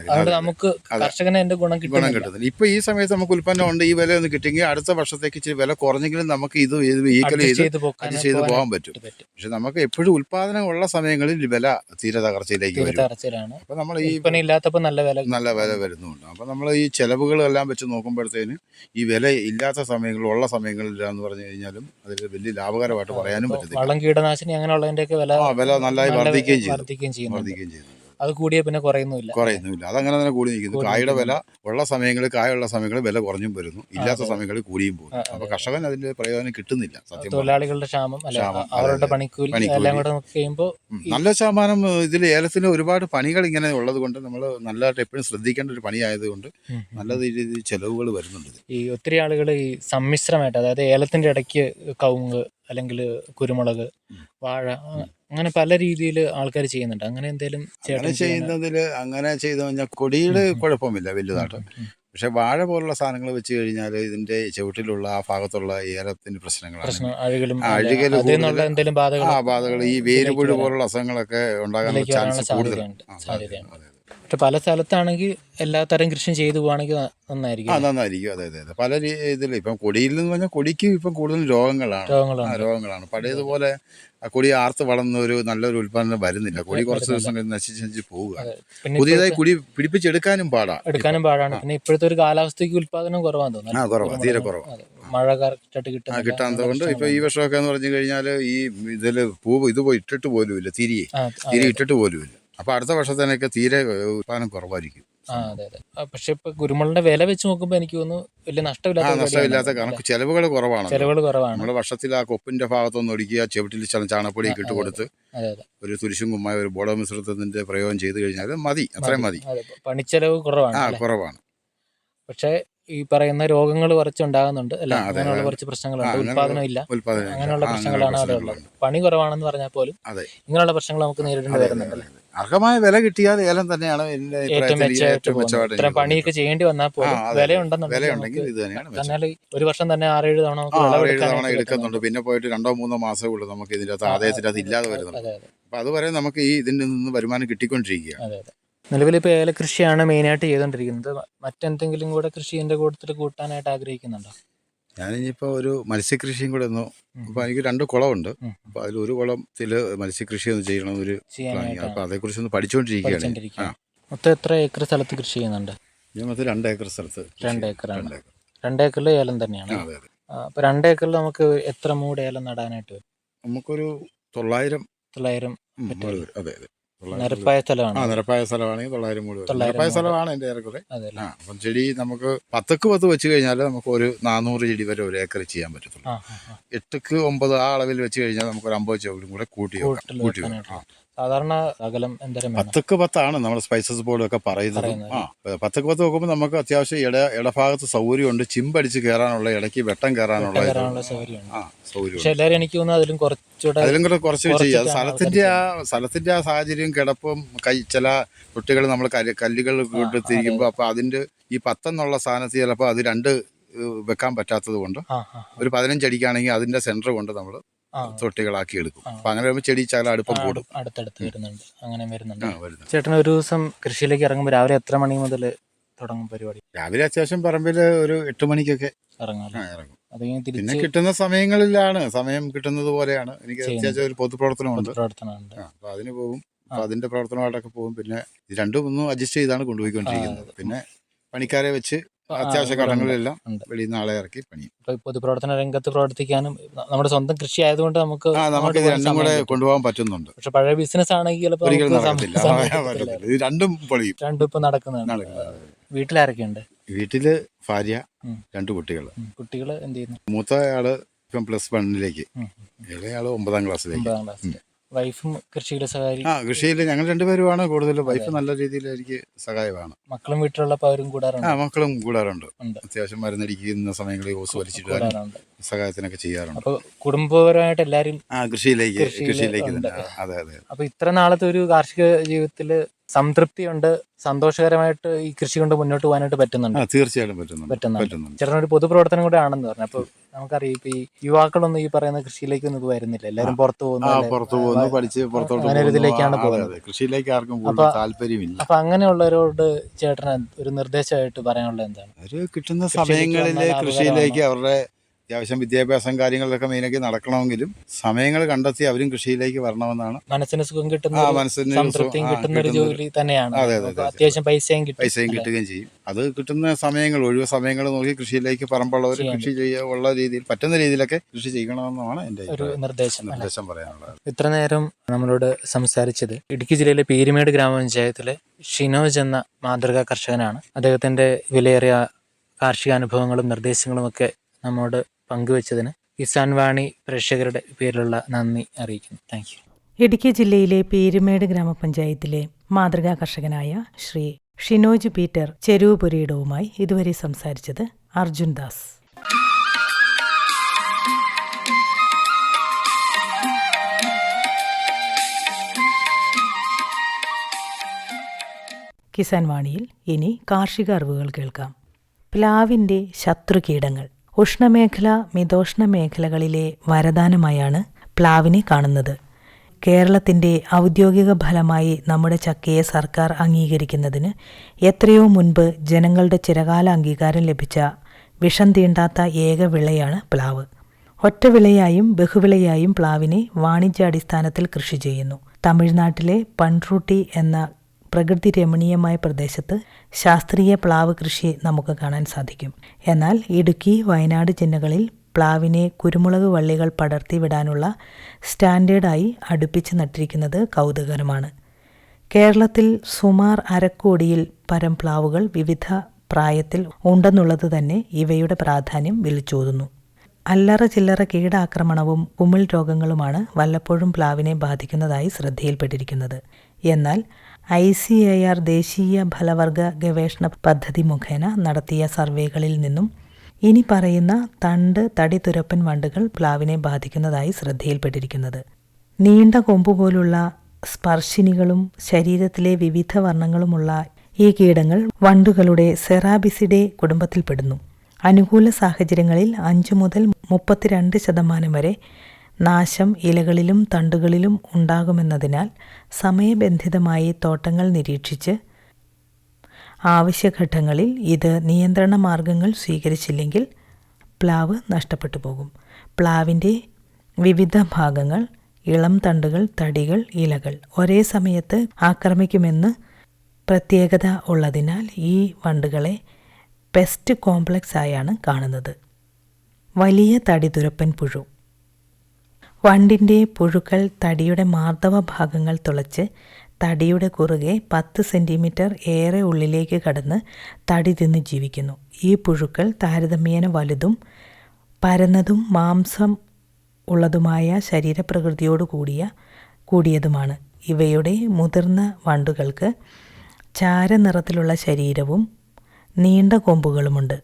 അതുകൊണ്ട് നമുക്ക് കർഷകന് അതിന്റെ ഗുണം കിട്ടുന്നില്ല. ഇപ്പൊ ഈ സമയത്ത് നമുക്ക് ഉൽപ്പന്നം ഉണ്ട്, ഈ വില ഒന്ന് കിട്ടിയെങ്കിൽ അടുത്ത വർഷത്തേക്ക് ഇച്ചിരി വില കുറഞ്ഞെങ്കിലും നമുക്ക് ഇത് ചെയ്ത് പോകാൻ പറ്റും. പക്ഷെ നമുക്ക് എപ്പോഴും ഉൽപാദനം ഉള്ള സമയങ്ങളിൽ വില തീരെ തകർച്ചയിലേക്ക് വരും. അപ്പൊ നമ്മൾ ഈ നല്ല വില വരുന്നുണ്ട്. അപ്പൊ നമ്മൾ ഈ ചെലവുകളെല്ലാം വെച്ച് നോക്കുമ്പോഴത്തേന് ഈ വില ഇല്ലാത്ത സമയങ്ങളിൽ ഉള്ള സമയങ്ങളില്ല എന്ന് പറഞ്ഞു കഴിഞ്ഞാലും അതിൽ വലിയ ലാഭകരമായിട്ട് പറയാനും പറ്റത്തില്ല. വളം, കീടനാശിനി അങ്ങനെയുള്ളതിന്റെയൊക്കെ വില നന്നായി വർദ്ധിക്കുകയും ചെയ്യുന്നു. അത് കൂടിയ പിന്നെ കുറയുന്നില്ല. അതങ്ങനെ തന്നെ കൂടി നിൽക്കുന്നു. കായുടെ വില ഉള്ള സമയങ്ങളിൽ കായുള്ള സമയങ്ങളിൽ വില കുറഞ്ഞും വരുന്നു, ഇല്ലാത്ത സമയങ്ങളിൽ കൂടിയും പോകുന്നു. അപ്പൊ കർഷകൻ അതിന്റെ പ്രയോജനം കിട്ടുന്നില്ല. സത്യം തൊഴിലാളികളുടെ ക്ഷാമം, അവരുടെ പണിക്കൂലി എല്ലാം കൂടെ നോക്കിയുമ്പോൾ നല്ല ശതമാനം ഇതിൽ ഏലത്തിന് ഒരുപാട് പണികൾ ഇങ്ങനെ ഉള്ളത് കൊണ്ട് നമ്മൾ നല്ലതായിട്ട് എപ്പോഴും ശ്രദ്ധിക്കേണ്ട ഒരു പണിയായതുകൊണ്ട് നല്ല രീതിയിൽ ചെലവുകൾ വരുന്നുണ്ട്. ഈ ഒത്തിരി ആളുകൾ ഈ സമ്മിശ്രമായിട്ട്, അതായത് ഏലത്തിന്റെ ഇടയ്ക്ക് കവുങ്ങ് അല്ലെങ്കിൽ കുരുമുളക്, വാഴ, അങ്ങനെ പല രീതിയിൽ ആൾക്കാർ ചെയ്യുന്നുണ്ട്. അങ്ങനെ എന്തെങ്കിലും അങ്ങനെ ചെയ്തു കഴിഞ്ഞാൽ കൊടിയുടെ കുഴപ്പമില്ല വലുതായിട്ട്. പക്ഷെ വാഴ പോലുള്ള സാധനങ്ങൾ വെച്ച് കഴിഞ്ഞാൽ ഇതിന്റെ ചുവട്ടിലുള്ള ആ ഭാഗത്തുള്ള ഏലത്തിന്റെ പ്രശ്നങ്ങളാണ്. ബാധകൾ, ഈ വേരുപുഴു പോലുള്ള അസുഖങ്ങളൊക്കെ ഉണ്ടാകാനുള്ള ചാൻസ് കൂടുതലുണ്ട്. പക്ഷെ പല സ്ഥലത്താണെങ്കിൽ എല്ലാ തരം കൃഷിയും ചെയ്തു പോവാണെങ്കിൽ നന്നായിരിക്കും. അതെ. പല ഇതിൽ ഇപ്പം കൊടിയിൽ നിന്ന് പറഞ്ഞാൽ കൊടിക്ക് ഇപ്പം കൂടുതൽ രോഗങ്ങളാണ്. പഴയതുപോലെ ആ കൊടി ആർത്ത് വളർന്ന ഒരു നല്ലൊരു ഉൽപ്പാദനം വരുന്നില്ല. കൊടി കുറച്ച് ദിവസം നശിച്ച് പോവുക. പുതിയതായി കൊടി പിടിപ്പിച്ചെടുക്കാനും പാടാണ്. പിന്നെ ഇപ്പോഴത്തെ ഒരു കാലാവസ്ഥയ്ക്ക് ഉൽപ്പാദനം കുറവാന്ന് തോന്നുന്നു. തീരെ കുറവാണ്. മഴ കറക്റ്റായിട്ട് കിട്ടാത്തതുകൊണ്ട് ഇപ്പൊ ഈ വർഷമൊക്കെ എന്ന് പറഞ്ഞു കഴിഞ്ഞാൽ ഈ ഇതില് പൂവ് ഇത് പോയി ഇട്ടിട്ട് പോലുമില്ല, തിരി ഇട്ടിട്ട് പോലുമില്ല. അപ്പൊ അടുത്ത വർഷത്തേനൊക്കെ തീരെ ഉൽപ്പാദനം കുറവായിരിക്കും. പക്ഷെ ഇപ്പൊ കുരുമുളകിന്റെ വില വെച്ച് നോക്കുമ്പോ എനിക്ക് തോന്നുന്നു വലിയ നഷ്ടമില്ലാത്ത കണക്ക് ചെലവുകൾ കുറവാണ്. നമ്മുടെ വർഷത്തിൽ ആ കൊപ്പിന്റെ ഭാഗത്തൊന്നും ഒടുക്കുക, ചെവിട്ടിൽ ചാണകപ്പൊടിയൊക്കെ ഇട്ട് കൊടുത്ത് ഒരു തുരിശും കുമ്മായ ഒരു ബോള മിശ്രിതത്തിന്റെ പ്രയോഗം ചെയ്ത് കഴിഞ്ഞാൽ മതി, അത്രയും മതി. പണിച്ചെലവ് കുറവാണ്. പക്ഷേ ഈ പറയുന്ന രോഗങ്ങൾ കുറച്ച് ഉണ്ടാകുന്നുണ്ട് അല്ല, ആ, അതെ, അങ്ങനെയുള്ള അതെ. കുറച്ച് പ്രശ്നങ്ങളുണ്ട്, അങ്ങനെ ഉൽപാദനം ഇല്ല, ഉൽപ്പാദനം അങ്ങനെയുള്ള പ്രശ്നങ്ങളാണ് അവിടെ ഉള്ളത്. പണി കുറവാണെന്ന് പറഞ്ഞാൽ പോലും അതെ. ഇങ്ങനെയുള്ള പ്രശ്നങ്ങൾ നമുക്ക് നേരിടേണ്ടി വരുന്നുണ്ടല്ലോ. അർഹമായ വില കിട്ടിയാൽ ഏലം തന്നെയാണ് എൻ്റെ ഏറ്റവും അഭിപ്രായത്തിൽ മെച്ചമായിട്ട് ഏറ്റവും പോകുന്നത്. മെച്ചമായിട്ട് ഇത്രയും എനിക്ക് പണിയൊക്കെ ചെയ്യേണ്ടി വന്നാൽ പോലും ആ, അതെ, വിലയുണ്ടെന്നുണ്ടെങ്കിൽ വിലയുണ്ടെങ്കിൽ നമുക്ക് ഇത് തന്നെയാണ് മെച്ചം. എന്നാൽ ഒരു വർഷം തന്നെ 6-7 തവണ നമുക്ക് 6-7 തവണ വിളവെടുക്കാനായിട്ട് എടുക്കുന്നുണ്ട്. പിന്നെ പോയിട്ട് 2-3 മാസമേ ഉള്ളൂ നമുക്ക് ഇതിൻ്റെ അകത്ത് ആദായത്തിൻ്റെ അത് ഇല്ലാതെ വരുന്നുണ്ട്. അതെ അതെ അപ്പോൾ അതുവരെ നമുക്ക് ഈ ഇതിൽ നിന്ന് വരുമാനം കിട്ടിക്കൊണ്ടിരിക്കുകയാണ്. അതെ അതെ. നിലവിലിപ്പോൾ ഏലകൃഷിയാണ് മെയിനായിട്ട് ചെയ്തുകൊണ്ടിരിക്കുന്നത്. മറ്റെന്തെങ്കിലും കൂടെ കൃഷി എൻ്റെ കൂട്ടത്തിൽ കൂട്ടാനായിട്ട് ആഗ്രഹിക്കുന്നുണ്ടോ? ഞാനിപ്പോൾ ഒരു മത്സ്യകൃഷിയും കൂടെ ഒന്ന്, അപ്പോൾ എനിക്ക് 2 കുളമുണ്ട്. അപ്പോൾ അതിലൊരു കുളത്തിൽ മത്സ്യകൃഷി ഒന്ന് ചെയ്യണമെന്നൊരു പ്ലാനിങ്. അപ്പോൾ അതേക്കുറിച്ചൊന്ന് പഠിച്ചുകൊണ്ടിരിക്കുകയാണ്. പഠിച്ചുകൊണ്ടിരിക്കുകയാണ്. മൊത്തം എത്ര ഏക്കർ സ്ഥലത്ത് കൃഷി ചെയ്യുന്നുണ്ട്? ഞാൻ മൊത്തം 2 ഏക്കർ സ്ഥലത്ത് 2 ഏക്കറാണ്. 2 ഏക്കർ. 2 ഏക്കറിൽ ഏലം തന്നെയാണ്. അതെ അതെ. അപ്പോൾ 2 ഏക്കറിൽ നമുക്ക് എത്ര മൂട് ഏലം നടാനായിട്ട് വരും? നമുക്കൊരു 900 900 അതെ അതെ. നിരപ്പായ സ്ഥലമാണ്. നിരപ്പായ സ്ഥലമാണെങ്കിൽ 900 മൂട്. 900 നിരപ്പായ സ്ഥലമാണ് എൻ്റെ ഏറെക്കുറെ. അതെ. അപ്പം ചെടി നമുക്ക് 10-10 വെച്ച് കഴിഞ്ഞാൽ നമുക്ക് ഒരു 400 ചെടി വരെ ഒരു ഏക്കർ ചെയ്യാൻ പറ്റത്തുള്ളൂ. 8-9 ആ അളവിൽ വെച്ച് കഴിഞ്ഞാൽ നമുക്കൊരു 50 ചെടിയും കൂടെ കൂട്ടി വെക്കാം. സാധാരണ അകലം എന്തരം 10-10 നമ്മൾ സ്പൈസസ് ബോർഡൊക്കെ പറയുന്നത്. 10-10 നോക്കുമ്പോൾ നമുക്ക് അത്യാവശ്യം ഇടഭാഗത്ത് സൗകര്യമുണ്ട്. ചിമ്പടിച്ച് കയറാനുള്ള, ഇടയ്ക്ക് വെട്ടം കയറാനുള്ള സൗകര്യം. പക്ഷെ എല്ലാവരും എനിക്ക് തോന്നുന്നു അതിലും കൂടെ കുറച്ച് ചെയ്യാം. സ്ഥലത്തിന്റെ ആ സാഹചര്യം, കിടപ്പും ചില കുട്ടികൾ നമ്മൾ കല്ലുകൾ കൊണ്ടെത്തിരിക്കുമ്പോൾ അപ്പോൾ അതിൻ്റെ ഈ 10 എന്നുള്ള സ്ഥാനത്ത് ചിലപ്പോൾ അത് 2 വെക്കാൻ പറ്റാത്തത് കൊണ്ട് ഒരു 15 അടിക്കാണെങ്കിൽ അതിന്റെ സെന്റർ കൊണ്ട് നമ്മൾ തൊട്ടികളാക്കി എടുക്കും. അപ്പൊ അങ്ങനെ വരുമ്പോൾ ചെടി ചാല അടുപ്പം കൂടും. അടുത്തടുത്ത് വരുന്നുണ്ട്. അങ്ങനെ വരുന്നുണ്ട്. ചേട്ടൻ ഒരു ദിവസം കൃഷിയിലേക്ക് ഇറങ്ങുമ്പോൾ രാവിലെ എത്ര മണി മുതൽ തുടങ്ങും പരിപാടി? രാവിലെ അത്യാവശ്യം പറമ്പിൽ ഒരു 8 മണിക്കൊക്കെ ഇറങ്ങും. പിന്നെ കിട്ടുന്ന സമയങ്ങളിലാണ്, സമയം കിട്ടുന്നത് പോലെയാണ്. എനിക്ക് അത്യാവശ്യം ഒരു പൊതുപ്രവർത്തനമുണ്ട്. അപ്പൊ അതിന് പോകും. അപ്പൊ അതിന്റെ പ്രവർത്തനമായിട്ടൊക്കെ പോകും. പിന്നെ ഇത് രണ്ടും ഒന്നും അഡ്ജസ്റ്റ് ചെയ്താണ് കൊണ്ടുപോയിക്കൊണ്ടിരിക്കുന്നത്. പിന്നെ പണിക്കാരെ വെച്ച് അത്യാവശ്യ ഘടകങ്ങളിലെല്ലാം വെളിയിൽ നിന്ന് ആളെ ഇറക്കി പണിയും. പൊതുപ്രവർത്തന രംഗത്ത് പ്രവർത്തിക്കാനും നമ്മുടെ സ്വന്തം കൃഷി ആയതുകൊണ്ട് നമുക്ക് ഇത് രണ്ടും കൂടെ കൊണ്ടുപോകാൻ പറ്റുന്നുണ്ട്. പക്ഷെ പഴയ ബിസിനസ് ആണെങ്കിൽ ഇത് രണ്ടും പൊളിയും. രണ്ടും ഇപ്പൊ നടക്കുന്നതാണ്. വീട്ടിലാരൊക്കെയുണ്ട്? വീട്ടില് ഭാര്യ, 2 കുട്ടികൾ. കുട്ടികൾ എന്ത് ചെയ്യുന്നു? മൂത്തയാള് ഇപ്പം +1 ഇളയാള് 9ാം ക്ലാസ്സിലേക്ക്. വൈഫും കൃഷിയിലെ സഹായി? കൃഷിയിൽ ഞങ്ങൾ 2 പേരുമാണ് കൂടുതൽ. വൈഫ് നല്ല രീതിയിൽ എനിക്ക് സഹായമാണ്. മക്കളും വീട്ടിലുള്ളപ്പോൾ അവരും കൂടാറുണ്ട്? മക്കളും കൂടാറുണ്ട്. അത്യാവശ്യം മരുന്നടിക്കുന്ന സമയങ്ങളിൽ ഓസ് വലിച്ചിടാറുണ്ട്, സഹായത്തിനൊക്കെ ചെയ്യാറുണ്ട്. അപ്പൊ കുടുംബപരമായിട്ട് എല്ലാരും കൃഷിയിലേക്ക് അതെ അതെ. അപ്പൊ ഇത്ര നാളത്തെ ഒരു കാർഷിക ജീവിതത്തില് സംതൃപ്തിയുണ്ട്, സന്തോഷകരമായിട്ട് ഈ കൃഷി കൊണ്ട് മുന്നോട്ട് പോകാനായിട്ട് പറ്റുന്നുണ്ട്? തീർച്ചയായിട്ടും പറ്റുന്നുണ്ട്. ചേട്ടനൊരു പൊതുപ്രവർത്തനം കൂടെ ആണെന്ന് പറഞ്ഞു. അപ്പൊ നമുക്കറിയാം ഇപ്പൊ ഈ യുവാക്കളൊന്നും ഈ പറയുന്ന കൃഷിയിലേക്കൊന്നും വരുന്നില്ല. എല്ലാവരും പുറത്തു പോകുന്നു, പഠിച്ച് അങ്ങനെ ഒരു ഇതിലേക്കാണ് പോകുന്നത്. കൃഷിയിലേക്ക് ആർക്കും താല്പര്യമില്ല. അപ്പൊ അങ്ങനെയുള്ളവരോട് ചേട്ടന് ഒരു നിർദ്ദേശമായിട്ട് പറയാനുള്ളത് എന്താണ്? അവര് കിട്ടുന്ന സമയങ്ങളിൽ കൃഷിയിലേക്ക് അവരുടെ അത്യാവശ്യം വിദ്യാഭ്യാസം കാര്യങ്ങളിലൊക്കെ മെയിനാക്കി നടക്കണമെങ്കിലും സമയങ്ങൾ കണ്ടെത്തി അവരും കൃഷിയിലേക്ക് വരണമെന്നാണ്. മനസ്സിന് സുഖം കിട്ടുന്ന, സംതൃപ്തിയും കിട്ടുന്ന ഒരു ജോലി തന്നെയാണ്. അത്യാവശ്യം പൈസയും കിട്ടുകയും ചെയ്യും. അത് കിട്ടുന്ന സമയങ്ങൾ, ഒഴിവ് സമയങ്ങൾ നോക്കി കൃഷിയിലേക്ക് പറമ്പുള്ളവർ കൃഷി ചെയ്യാനുള്ള രീതിയിൽ, പറ്റുന്ന രീതിയിലൊക്കെ കൃഷി ചെയ്യണമെന്നാണ് എൻ്റെ ഒരു നിർദ്ദേശം പറയാനുള്ളത്. ഇത്ര നേരം നമ്മളോട് സംസാരിച്ചത് ഇടുക്കി ജില്ലയിലെ പീരുമേട് ഗ്രാമപഞ്ചായത്തിലെ ഷിനോജ് എന്ന മാതൃകാ കർഷകനാണ്. അദ്ദേഹത്തിന്റെ വിലയേറിയ കാർഷിക അനുഭവങ്ങളും നിർദ്ദേശങ്ങളും ഒക്കെ നമ്മോട് പങ്കുവച്ചതിന് കിസാൻ വാണി പ്രേക്ഷകരുടെ പേരിലുള്ള നന്ദി അറിയിക്കുന്നു. Thank you. ഇടുക്കി ജില്ലയിലെ പീരുമേട് ഗ്രാമപഞ്ചായത്തിലെ മാതൃകാ കർഷകനായ ശ്രീ ഷിനോജ് പീറ്റർ ചെരുവുപുരയിടവുമായി ഇതുവരെ സംസാരിച്ചത് അർജുൻ ദാസ്. കിസാൻ വാണിയിൽ ഇനി കാർഷിക അറിവുകൾ കേൾക്കാം. പ്ലാവിൻ്റെ ശത്രുകീടങ്ങൾ. ഉഷ്ണമേഖല, മിതോഷ്ണ മേഖലകളിലെ വരദാനമായാണ് പ്ലാവിനെ കാണുന്നത്. കേരളത്തിൻ്റെ ഔദ്യോഗിക ഫലമായി നമ്മുടെ ചക്കയെ സർക്കാർ അംഗീകരിക്കുന്നതിന് എത്രയോ മുൻപ് ജനങ്ങളുടെ ചിരകാല അംഗീകാരം ലഭിച്ച വിഷം തീണ്ടാത്ത ഏക വിളയാണ് പ്ലാവ്. ഒറ്റവിളയായും ബഹുവിളയായും പ്ലാവിനെ വാണിജ്യാടിസ്ഥാനത്തിൽ കൃഷി ചെയ്യുന്നു. തമിഴ്നാട്ടിലെ പൺറൂട്ടി എന്ന പ്രകൃതി രമണീയമായ പ്രദേശത്ത് ശാസ്ത്രീയ പ്ലാവ് കൃഷി നമുക്ക് കാണാൻ സാധിക്കും. എന്നാൽ ഇടുക്കി, വയനാട് ജില്ലകളിൽ പ്ലാവിനെ കുരുമുളക് വള്ളികൾ പടർത്തി വിടാനുള്ള സ്റ്റാൻഡേർഡായി അടുപ്പിച്ച് നട്ടിരിക്കുന്നത് കൗതുകകരമാണ്. കേരളത്തിൽ സുമാർ 1/2 കോടിയിൽ പരം പ്ലാവുകൾ വിവിധ പ്രായത്തിൽ ഉണ്ടെന്നുള്ളത് തന്നെ ഇവയുടെ പ്രാധാന്യം വിളിച്ചോതുന്നു. അല്ലറ ചില്ലറ കീടാക്രമണവും കുമിൾ രോഗങ്ങളുമാണ് വല്ലപ്പോഴും പ്ലാവിനെ ബാധിക്കുന്നതായി ശ്രദ്ധയിൽപ്പെട്ടിരിക്കുന്നത്. എന്നാൽ ICAR ദേശീയ ഫലവർഗ ഗവേഷണ പദ്ധതി മുഖേന നടത്തിയ സർവേകളിൽ നിന്നും ഇനി പറയുന്ന തടിതുരപ്പൻ വണ്ടുകൾ പ്ലാവിനെ ബാധിക്കുന്നതായി ശ്രദ്ധയിൽപ്പെട്ടിരിക്കുന്നത്. നീണ്ട കൊമ്പുപോലുള്ള സ്പർശിനികളും ശരീരത്തിലെ വിവിധ വർണ്ണങ്ങളുമുള്ള ഈ കീടങ്ങൾ വണ്ടുകളുടെ സെറാബിസിഡേ കുടുംബത്തിൽപ്പെടുന്നു. അനുകൂല സാഹചര്യങ്ങളിൽ 5 മുതൽ 32% വരെ നാശം ഇലകളിലും തണ്ടുകളിലും ഉണ്ടാകുമെന്നതിനാൽ സമയബന്ധിതമായി തോട്ടങ്ങൾ നിരീക്ഷിച്ച് ആവശ്യഘട്ടങ്ങളിൽ ഇത് നിയന്ത്രണ മാർഗങ്ങൾ സ്വീകരിച്ചില്ലെങ്കിൽ പ്ലാവ് നഷ്ടപ്പെട്ടു പോകും. പ്ലാവിൻ്റെ വിവിധ ഭാഗങ്ങൾ, ഇളം തണ്ടുകൾ, തടികൾ, ഇലകൾ ഒരേ സമയത്ത് ആക്രമിക്കുമെന്ന് പ്രത്യേകത ഉള്ളതിനാൽ ഈ വണ്ടുകളെ പെസ്റ്റ് കോംപ്ലക്സ് ആയാണ് കാണുന്നത്. വലിയ തടിതുരപ്പൻ പുഴു. വണ്ടിൻ്റെ പുഴുക്കൾ തടിയുടെ മാർദ്ദവ ഭാഗങ്ങൾ തുളച്ച് തടിയുടെ കുറുകെ 10 സെൻറ്റിമീറ്റർ ഏറെ ഉള്ളിലേക്ക് കടന്ന് തടി തിന്ന് ജീവിക്കുന്നു. ഈ പുഴുക്കൾ താരതമ്യേന വലുതും പരന്നതും മാംസം ഉള്ളതുമായ ശരീരപ്രകൃതിയോട് കൂടിയതുമാണ്. ഇവയുടെ മുതിർന്ന വണ്ടുകൾക്ക് ചാരനിറത്തിലുള്ള ശരീരവും നീണ്ട കൊമ്പുകളുമുണ്ട്.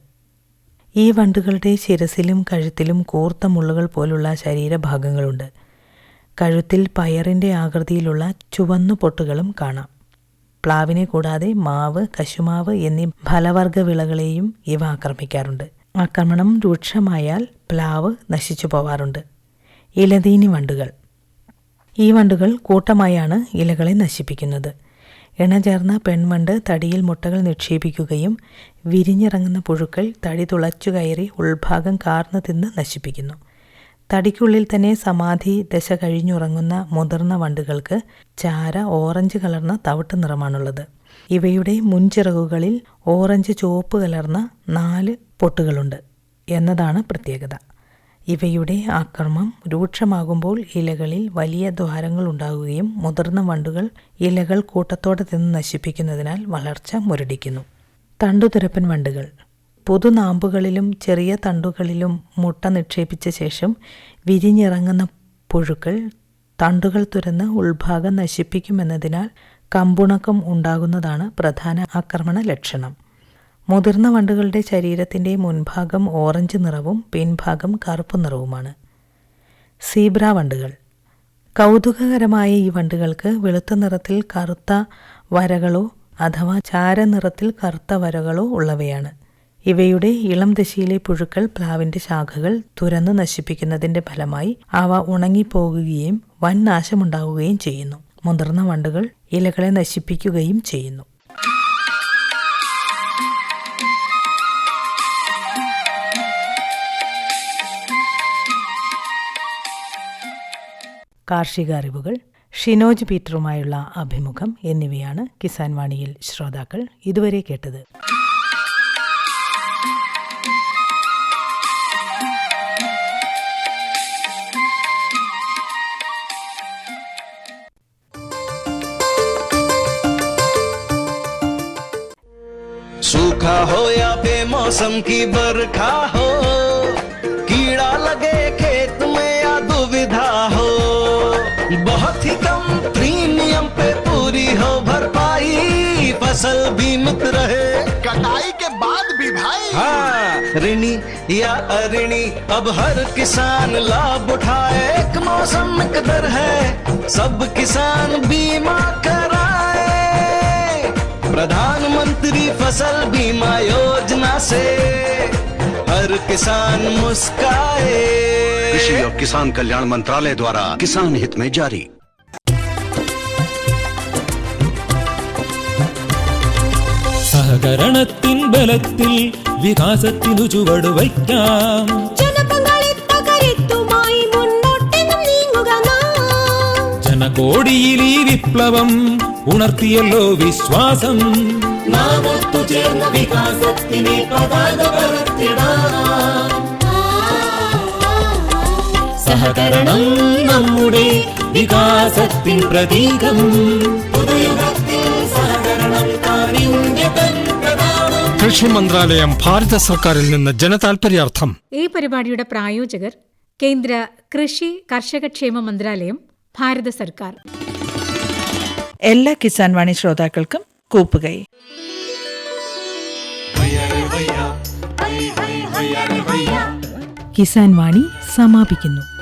ഈ വണ്ടുകളുടെ ശിരസിലും കഴുത്തിലും കൂർത്ത മുള്ളുകൾ പോലുള്ള ശരീരഭാഗങ്ങളുണ്ട്. കഴുത്തിൽ പയറിൻ്റെ ആകൃതിയിലുള്ള ചുവന്നു പൊട്ടുകളും കാണാം. പ്ലാവിനെ കൂടാതെ മാവ്, കശുമാവ് എന്നീ ഫലവർഗ വിളകളെയും ഇവ ആക്രമിക്കാറുണ്ട്. ആക്രമണം രൂക്ഷമായാൽ പ്ലാവ് നശിച്ചു പോവാറുണ്ട്. ഇലതീനി വണ്ടുകൾ. ഈ വണ്ടുകൾ കൂട്ടമായാണ് ഇലകളെ നശിപ്പിക്കുന്നത്. ഇണചേർന്ന പെൺവണ്ട് തടിയിൽ മുട്ടകൾ നിക്ഷേപിക്കുകയും വിരിഞ്ഞിറങ്ങുന്ന പുഴുക്കൾ തടി തുളച്ചു കയറി ഉൾഭാഗം കാർന്നു തിന്ന് നശിപ്പിക്കുന്നു. തടിക്കുള്ളിൽ തന്നെ സമാധി ദശ കഴിഞ്ഞുറങ്ങുന്ന മുതിർന്ന വണ്ടുകൾക്ക് ചാര ഓറഞ്ച് കലർന്ന തവിട്ട് നിറമാണുള്ളത്. ഇവയുടെ മുൻചിറകുകളിൽ ഓറഞ്ച് ചുവപ്പ് കലർന്ന 4 പൊട്ടുകളുണ്ട് എന്നതാണ് പ്രത്യേകത. ഇവയുടെ ആക്രമണം രൂക്ഷമാകുമ്പോൾ ഇലകളിൽ വലിയ ദ്വാരങ്ങൾ ഉണ്ടാകുകയും മുതിർന്ന വണ്ടുകൾ ഇലകൾ കൂട്ടത്തോടെ തിന്ന് നശിപ്പിക്കുന്നതിനാൽ വളർച്ച മുരടിക്കുന്നു. തണ്ടുതുരപ്പൻ വണ്ടുകൾ. പുതുനാമ്പുകളിലും ചെറിയ തണ്ടുകളിലും മുട്ട നിക്ഷേപിച്ച ശേഷം വിരിഞ്ഞിറങ്ങുന്ന പുഴുക്കൾ തണ്ടുകൾ തുരന്ന് ഉൾഭാഗം നശിപ്പിക്കുമെന്നതിനാൽ കമ്പുണക്കം ഉണ്ടാകുന്നതാണ് പ്രധാന ആക്രമണ ലക്ഷണം. മുതിർന്ന വണ്ടുകളുടെ ശരീരത്തിൻ്റെ മുൻഭാഗം ഓറഞ്ച് നിറവും പിൻഭാഗം കറുപ്പ് നിറവുമാണ്. സീബ്ര വണ്ടുകൾ. കൗതുകകരമായ ഈ വണ്ടുകൾക്ക് വെളുത്ത നിറത്തിൽ കറുത്ത വരകളോ അഥവാ ചാരനിറത്തിൽ കറുത്ത വരകളോ ഉള്ളവയാണ്. ഇവയുടെ ഇളം ദശയിലെ പുഴുക്കൾ പ്ലാവിൻ്റെ ശാഖകൾ തുരന്ന് നശിപ്പിക്കുന്നതിൻ്റെ ഫലമായി അവ ഉണങ്ങിപ്പോകുകയും വൻ നാശമുണ്ടാവുകയും ചെയ്യുന്നു. മുതിർന്ന വണ്ടുകൾ ഇലകളെ നശിപ്പിക്കുകയും ചെയ്യുന്നു. കാർഷിക അറിവുകൾ, ഷിനോജ് പീറ്ററുമായുള്ള അഭിമുഖം എന്നിവയാണ് കിസാൻ വാണിയിൽ ശ്രോതാക്കൾ ഇതുവരെ കേട്ടത്. सूखा हो या बेमौसम की बरखा हो, कीड़ा लगे खेत में या दुविधा हो, बहुत ही कम प्रीमियम पे पूरी हो भरपाई, फसल बीमित रहे कटाई के बाद भी भाई। हाँ, ऋणी या अऋणी अब हर किसान लाभ उठाए, एक मौसम एक दर है, सब किसान बीमा कराए, प्रधानमंत्री फसल बीमा योजना से हर किसान मुस्काए। कृषि और किसान कल्याण मंत्रालय द्वारा किसान हित में जारी. സഹകരണത്തിൻ ബലത്തിൽ വികാസത്തിനു ചുവടുവയ്ക്കാം. ജനപങ്കാളിത്തകരുത്തുമായി മുന്നോട്ടെന്നും നീങ്ങുക നാം. ജനകോടിയിൽ ഈ വിപ്ലവം ഉണർത്തിയല്ലോ വിശ്വാസം. നാം ഒത്തുചേർന്ന വികാസത്തിനെ പതാക പറത്തിടാം. സഹകരണം നമ്മുടെ വികാസത്തിൻ പ്രതീകം. പുതുയുഗത്തിൽ സഹകരണം കാണിന്റെ പ്രധാനം. കൃഷി മന്ത്രാലയം, ഭാരത സർക്കാരിൽ നിന്ന് ജനതാൽപര്യാർത്ഥം. ഈ പരിപാടിയുടെ പ്രായോജകർ കേന്ദ്ര കൃഷി കർഷകക്ഷേമ മന്ത്രാലയം, ഭാരത സർക്കാർ. എല്ലാ കിസാൻ വാണി ശ്രോതാക്കൾക്കും കൂപ്പുകൈ. കിസാൻ വാണി സമാപിക്കുന്നു.